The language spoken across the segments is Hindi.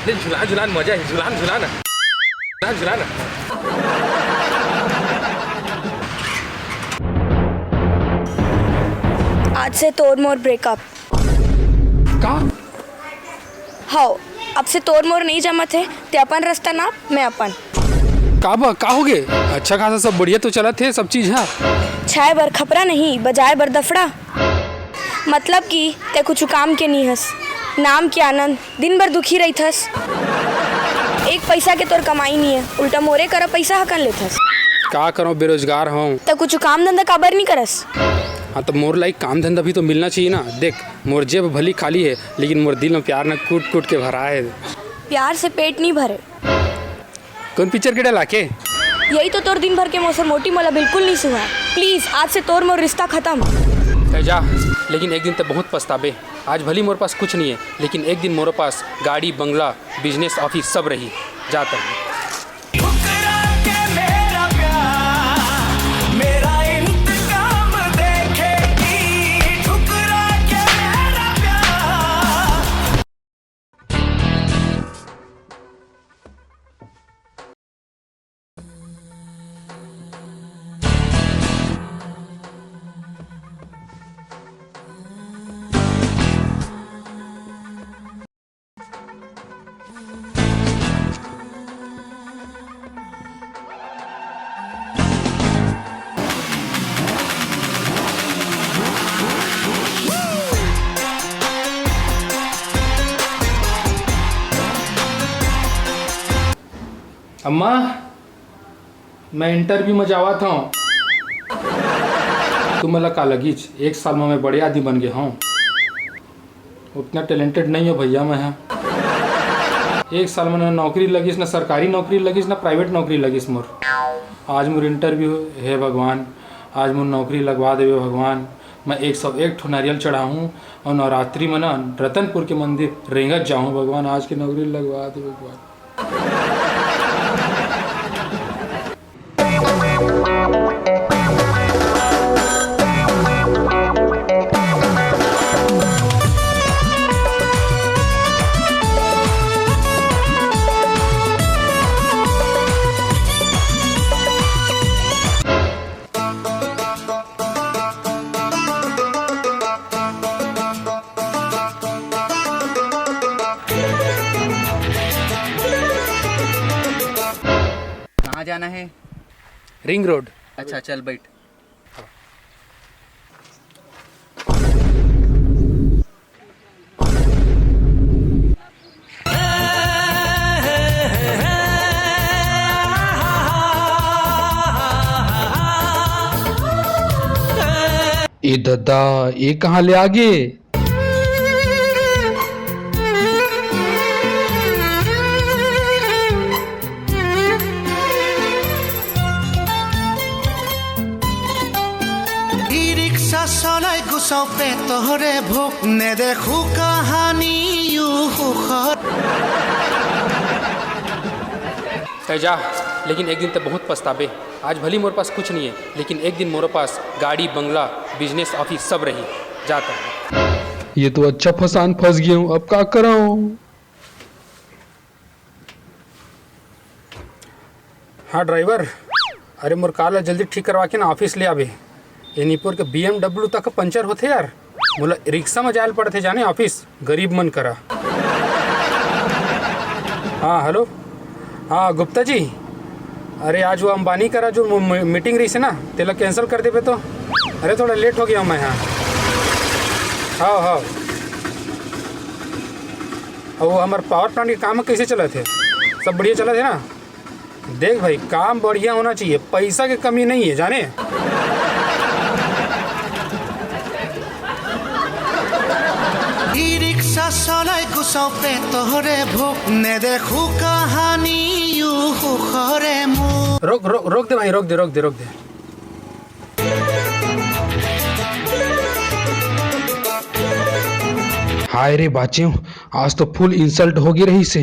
अरे झुलान झुलान मजा है, झुलान झुलान झुलान। आज से तोड़ मोर ब्रेकअप। का? हाँ, अब से तोड़ मोर नहीं जमत है, ते अपन रास्ता ना, मैं अपन। का हो गए? अच्छा खासा सब बढ़िया तो चला थे सब चीज। हाँ, छाए बर खपरा नहीं, बजाए बर दफड़ा। मतलब कि ते कुछ काम के नहीं हस, नाम के आनंद, दिन भर दुखी रही थस। एक पैसा के तोर कमाई नहीं है, उल्टा मोरे कर पैसा हकन लेथस। का करो, बेरोजगार हूँ। तो कुछ काम धंधा काबर नहीं करस? हाँ तो मोर लाइक काम धंधा भी तो मिलना चाहिए ना। देख, मोर जेब भली खाली है, लेकिन मोर दिल में प्यार न कूट कूट के भरा है। प्यार से पेट नहीं भरे। कौन पिक्चर के डाला के? यही तो तोर दिन भर के मौसम मोटी मोला बिल्कुल नहीं सुहा। प्लीज आज से तोर मोर रिश्ता खत्म। जा, लेकिन एक दिन तो बहुत पछताबे। आज भली मोर पास कुछ नहीं है, लेकिन एक दिन मोरे पास गाड़ी, बंगला, बिजनेस, ऑफिस सब रही। जाता है। अम्मा, मैं इंटरव्यू में जावा था। तुम मला का लगीच, एक साल में मैं बड़े आदमी बन गया हूँ। उतना टैलेंटेड नहीं हो भैया मैं। एक साल में ना नौकरी लगीस, ना सरकारी नौकरी लगीस, ना प्राइवेट नौकरी लगीस मोर। आज मोर इंटरव्यू है भगवान, आज मोर नौकरी लगवा देवे भगवान। मैं 101 ठो नारियल चढ़ा हूँ और नवरात्रि में ना रतनपुर के मंदिर रेंगत जाऊँ भगवान। आज की नौकरी लगवा दे भगवान। कहाँ जाना है? Ring road. अच्छा चल बैठ। ए दादा, ये कहाँ ले आगे? চলাই গুচাও পেটৰে ভোক নেদেখো কাহানিও সুখত। जा, लेकिन एक दिन तो बहुत पछताबे। आज भली मोरे पास कुछ नहीं है, लेकिन एक दिन मोरे पास गाड़ी, बंगला, बिजनेस, ऑफिस सब रही। जाता है। ये तो अच्छा फंसान फंस गया हूँ, अब क्या कराऊँ? हाँ ड्राइवर, अरे मोर कार जल्दी ठीक करवा के ना ऑफिस ले आवे। एनीपुर के BMW तक पंचर होते यार। बोला रिक्शा में जायल पड़ते जाने ऑफिस, गरीब मन करा। हाँ हेलो, हाँ गुप्ता जी, अरे आज वो अंबानी करा जो मीटिंग रही से ना, तेला कैंसिल कर दे पे तो। अरे थोड़ा लेट हो गया मैं यहाँ। हाँ हाँ, वो हमारे पावर प्लांट के काम कैसे चले थे? सब बढ़िया चला थे ना? देख भाई, काम बढ़िया होना चाहिए, पैसा की कमी नहीं है जाने। চলাই গুচাও পেটৰে ভোক নেদেখো কাহানিও সুখৰে মোৰ। रोक रोक रोक दे भाई, रोक दे रोक दे रोक दे। हाय रे बाचियों, आज तो फुल इंसल्ट होगी रही से।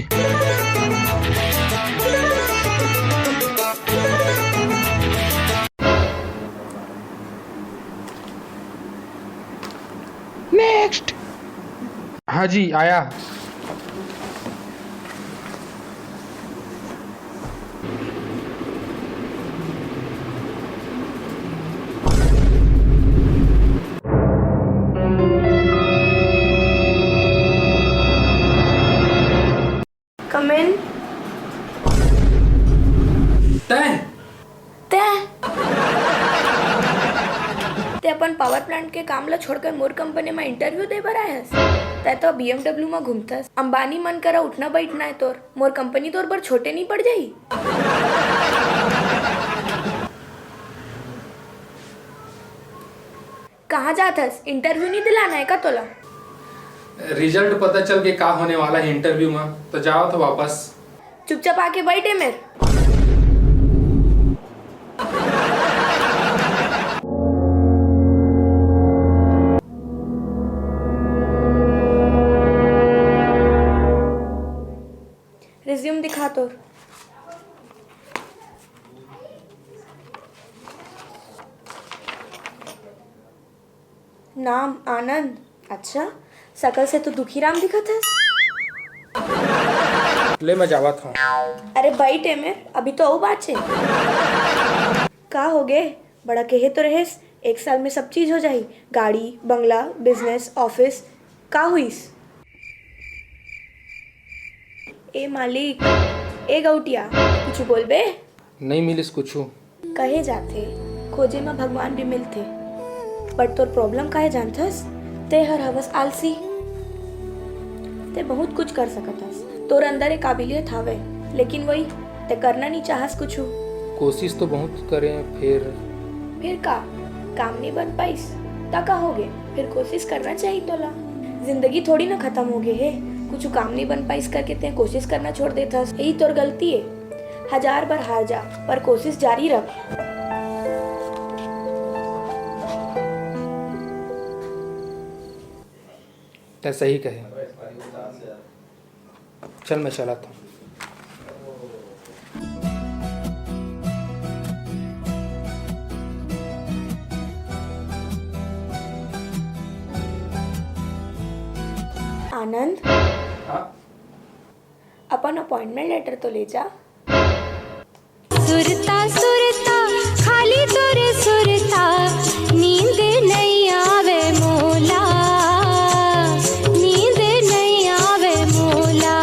नेक्स्ट। हाँ जी आया। कम इन। तय ते अपन पावर प्लांट के काम ला छोड़कर मोर कंपनी में इंटरव्यू दे बर आयस। तै तो BMW में घूमथस। अंबानी मन करा उठना बैठना है तोर। मोर कंपनी तोर बर छोटे नहीं पड़ जाई। कहाँ जाथस? इंटरव्यू नहीं दिलाना है का तोला? रिजल्ट पता चल के का होने वाला है इंटरव्यू में, तो जाओ तो वापस। चुपचाप आके बैठे मेरे। रिज्यूम दिखा तो। नाम आनंद। अच्छा, शकल से तो दुखीराम दिखत है। ले मैं जावत हूँ। अरे बैठे मेरे, अभी तो वो बात है। का हो गए? बड़ा कहे तो रहेस 1 साल में सब चीज हो जाही। गाड़ी, बंगला, बिजनेस, ऑफिस। का हुईस? ए मालिक, ए गौटिया, कुछ बोलबे? नहीं मिलिस कुछ। कहे जाते खोजे में भगवान भी मिलते, बट तोर प्रॉब्लम काहे जानथस? ते हर हवस आलसी। ते बहुत कुछ कर सकतस, तोर अंदर एक काबिलियत हावे, लेकिन वही ते करना नहीं चाहस कुछ। कोशिश तो बहुत करें, फिर का काम नहीं बन पाइस ता का होगे? फिर कोशिश करना चाहिए तोला। जिंदगी थोड़ी ना खत्म हो गए है। कुछ काम नहीं बन पाइस करके ते कोशिश करना छोड़ देता। यही तोर गलती है। 1000 बार हार जा, पर कोशिश जारी रख। ते सही कहे। चल मैं चलाता हूँ। आनंद, अपन अपॉइंटमेंट लेटर तो ले जा। सुरता सुरता खाली तोरे सुरता, नींद नहीं आवे मोला, नींद नहीं आवे मोला।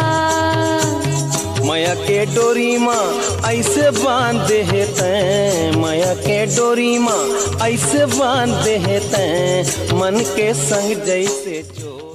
माया के डोरी माँ ऐसे बांध दे तैं, माया के डोरी माँ ऐसे बांध दे तैं, मन के संग जैसे जो